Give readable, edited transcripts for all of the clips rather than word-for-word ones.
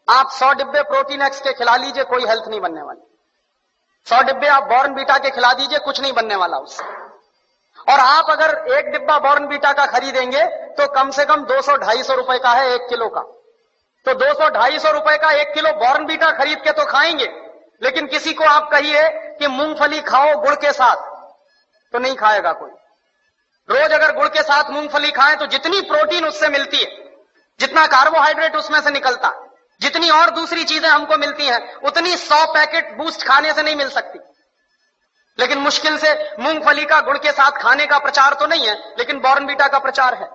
आप 100 डिब्बे protein x के खिला लीजिए, कोई हेल्थ नहीं बनने वाली। 100 डिब्बे आप बॉर्नवीटा के खिला दीजिए, कुछ नहीं बनने वाला उससे। और आप अगर एक डिब्बा बॉर्नवीटा का खरीदेंगे तो कम से कम 200-250 रुपए का है 1 किलो का। तो 200-250 रुपए का 1 किलो बॉर्नवीटा खरीद के तो खाएंगे, लेकिन किसी को आप कहिए कि मूंगफली खाओ गुड़ के साथ, तो नहीं खाएगा कोई। रोज अगर गुड़ के साथ मूंगफली खाएं तो जितनी प्रोटीन उससे मिलती है, जितना कार्बोहाइड्रेट उसमें से निकलता है, जितनी और दूसरी चीजें हमको मिलती हैं, उतनी 100 पैकेट बूस्ट खाने से नहीं मिल सकती। लेकिन मुश्किल से मूंगफली का गुड़ के साथ खाने का प्रचार तो नहीं है, लेकिन बॉर्नवीटा का प्रचार है।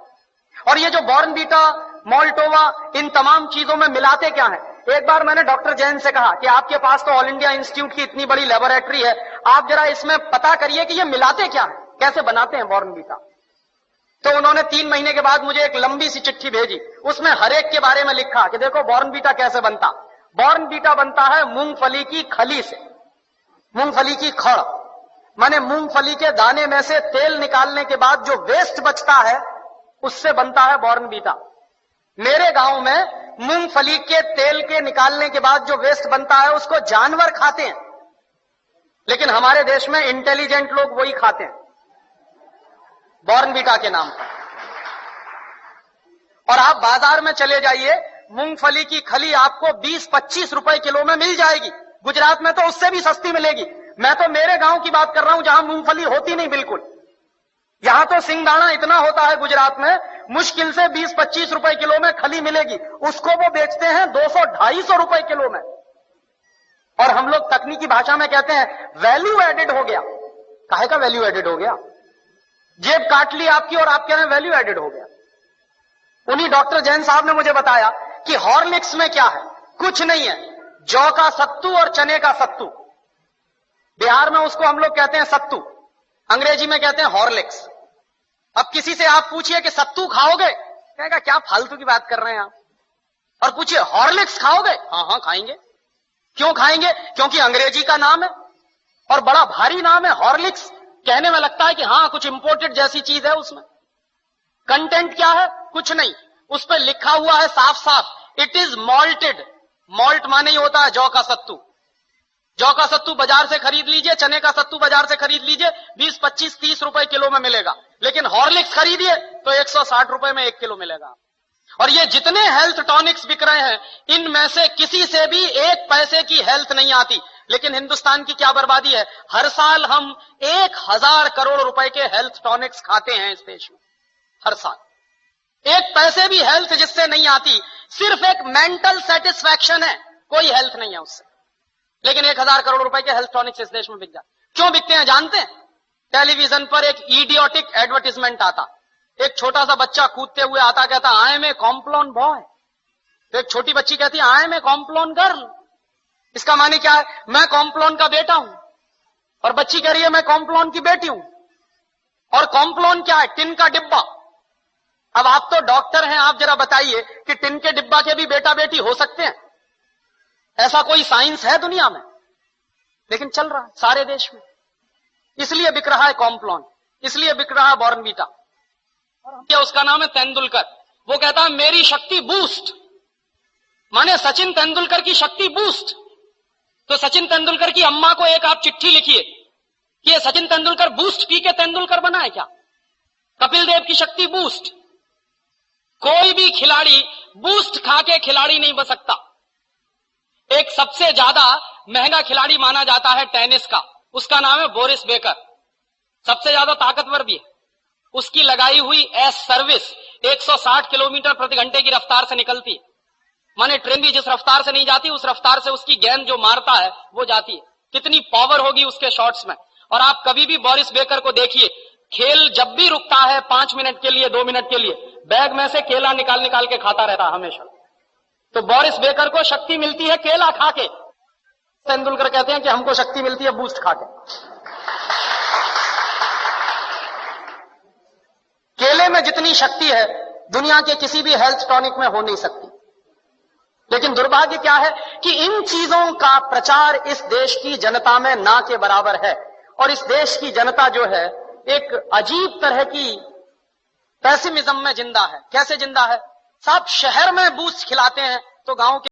और ये जो बॉर्नवीटा, मोल्टोवा, इन तमाम चीजों में मिलाते क्या है? एक बार मैंने डॉक्टर जैन से कहा कि आपके पास तो ऑल इंडिया इंस्टीट्यूट की इतनी बड़ी लेबोरेटरी है, आप जरा इसमें पता करिए कि ये मिलाते क्या है, कैसे बनाते हैं बॉर्नवीटा। तो उन्होंने 3 महीने के बाद मुझे एक लंबी सी चिट्ठी भेजी, उसमें हर एक के बारे में लिखा कि देखो बॉर्नवीटा कैसे बनता। बॉर्नवीटा बनता है मूंगफली की खली से, मूंगफली की खड़, माने मूंगफली के दाने में से तेल निकालने के बाद जो वेस्ट बचता है उससे बनता है बॉर्नवीटा। मेरे गांव में मूंगफली के तेल के निकालने के बाद जो वेस्ट बनता है उसको जानवर खाते हैं, लेकिन हमारे देश में इंटेलिजेंट लोग वही खाते हैं बॉर्नवीटा के नाम पर। और आप बाजार में चले जाइए, मूंगफली की खली आपको 20-25 रुपए किलो में मिल जाएगी। गुजरात में तो उससे भी सस्ती मिलेगी। मैं तो मेरे गांव की बात कर रहा हूं जहां मूंगफली होती नहीं बिल्कुल। यहां तो सिंगदाना इतना होता है गुजरात में, मुश्किल से 20-25 रुपए किलो में खली मिलेगी, उसको वो बेचते हैं 200-250 रुपए किलो में। और हम लोग तकनीकी भाषा में कहते हैं वैल्यू एडेड हो गया। काहे का वैल्यू एडेड हो गया? जेब काट ली आपकी और आप कह रहे हैं वैल्यू एडेड हो गया। उन्हीं डॉक्टर जैन साहब ने मुझे बताया कि हॉर्लिक्स में क्या है, कुछ नहीं है, जौ का सत्तू और चने का सत्तू। बिहार में उसको हम लोग कहते हैं सत्तू, अंग्रेजी में कहते हैं हॉर्लिक्स। अब किसी से आप पूछिए कि सत्तू खाओगे, कहेगा क्या फालतू की बात कर रहे हैं आप। और पूछिए हॉर्लिक्स खाओगे, हाँ हाँ खाएंगे। क्यों खाएंगे? क्योंकि अंग्रेजी का नाम है और बड़ा भारी नाम है हॉर्लिक्स। कहने में लगता है कि हाँ कुछ इंपोर्टेड जैसी चीज है उसमें। कंटेंट क्या है? कुछ नहीं, उस पर लिखा हुआ है साफ साफ, इट इज मॉल्टेड। मॉल्ट माने ही होता है जौ का सत्तू। जौ का सत्तू बाजार से खरीद लीजिए, चने का सत्तू बाजार से खरीद लीजिए, 20-25-30 रुपए किलो में मिलेगा। लेकिन हॉर्लिक्स खरीदिए तो 160 रुपए में 1 किलो मिलेगा। और ये जितने हेल्थ टॉनिक्स बिक रहे हैं, इनमें से किसी से भी 1 पैसे की हेल्थ नहीं आती। लेकिन हिंदुस्तान की क्या बर्बादी है, हर साल हम 1000 करोड़ रुपए के हेल्थ टॉनिक्स खाते हैं इस देश में। हर साल 1 पैसे भी हेल्थ जिससे नहीं आती, सिर्फ एक मेंटल सेटिस्फैक्शन है, कोई हेल्थ नहीं है उससे। लेकिन 1000 करोड़ रुपए के हेल्थ टॉनिक्स इस देश में बिक जाते। क्यों बिकते हैं जानते हैं? टेलीविजन पर एक इडियोटिक एडवर्टाइजमेंट आता, एक छोटा सा बच्चा कूदते हुए आता, कहता I am a Complan boy. तो एक छोटी बच्ची कहती है I am a Complan girl. इसका माने क्या है? मैं कॉम्प्लॉन का बेटा हूं। और बच्ची कह रही है मैं कॉम्प्लॉन की बेटी हूं। और कॉम्प्लॉन क्या है? टिन का डिब्बा। अब आप तो डॉक्टर हैं, आप जरा बताइए कि टिन के डिब्बा के भी बेटा बेटी हो सकते हैं? ऐसा कोई साइंस है दुनिया में? लेकिन चल रहा है सारे देश में। इसलिए बिक रहा है कॉम्प्लॉन, इसलिए बिक रहा है बॉर्नवीटा। और उसका नाम है तेंदुलकर। वो कहता है मेरी शक्ति बूस्ट, माने सचिन तेंदुलकर की शक्ति बूस्ट। तो सचिन तेंदुलकर की अम्मा को एक आप चिट्ठी लिखिए कि ये सचिन तेंदुलकर बूस्ट पी के तेंदुलकर बना है क्या? कपिल देव की शक्ति बूस्ट। कोई भी खिलाड़ी बूस्ट खा के खिलाड़ी नहीं बन सकता। एक सबसे ज्यादा महंगा खिलाड़ी माना जाता है टेनिस का, उसका नाम है बोरिस बेकर। सबसे ज्यादा ताकतवर भी है। उसकी लगाई हुई एस सर्विस 160 किलोमीटर प्रति घंटे की रफ्तार से निकलती है। माने ट्रेन भी जिस रफ्तार से नहीं जाती, उस रफ्तार से उसकी गेंद जो मारता है वो जाती है। कितनी पावर होगी उसके शॉट्स में। और आप कभी भी बोरिस बेकर को देखिए, खेल जब भी रुकता है 5 मिनट के लिए, 2 मिनट के लिए, बैग में से केला निकाल निकाल के खाता रहता है हमेशा। तो बोरिस बेकर को शक्ति मिलती है केला खा के। तेंदुलकर कहते हैं कि हमको शक्ति मिलती है बूस्ट खा के। केले में जितनी शक्ति है दुनिया के किसी भी हेल्थ टॉनिक में हो नहीं सकती। लेकिन दुर्भाग्य क्या है कि इन चीजों का प्रचार इस देश की जनता में ना के बराबर है। और इस देश की जनता जो है एक अजीब तरह की पेसिमिज्म में जिंदा है। कैसे जिंदा है साहब? शहर में बूस्ट खिलाते हैं तो गांव के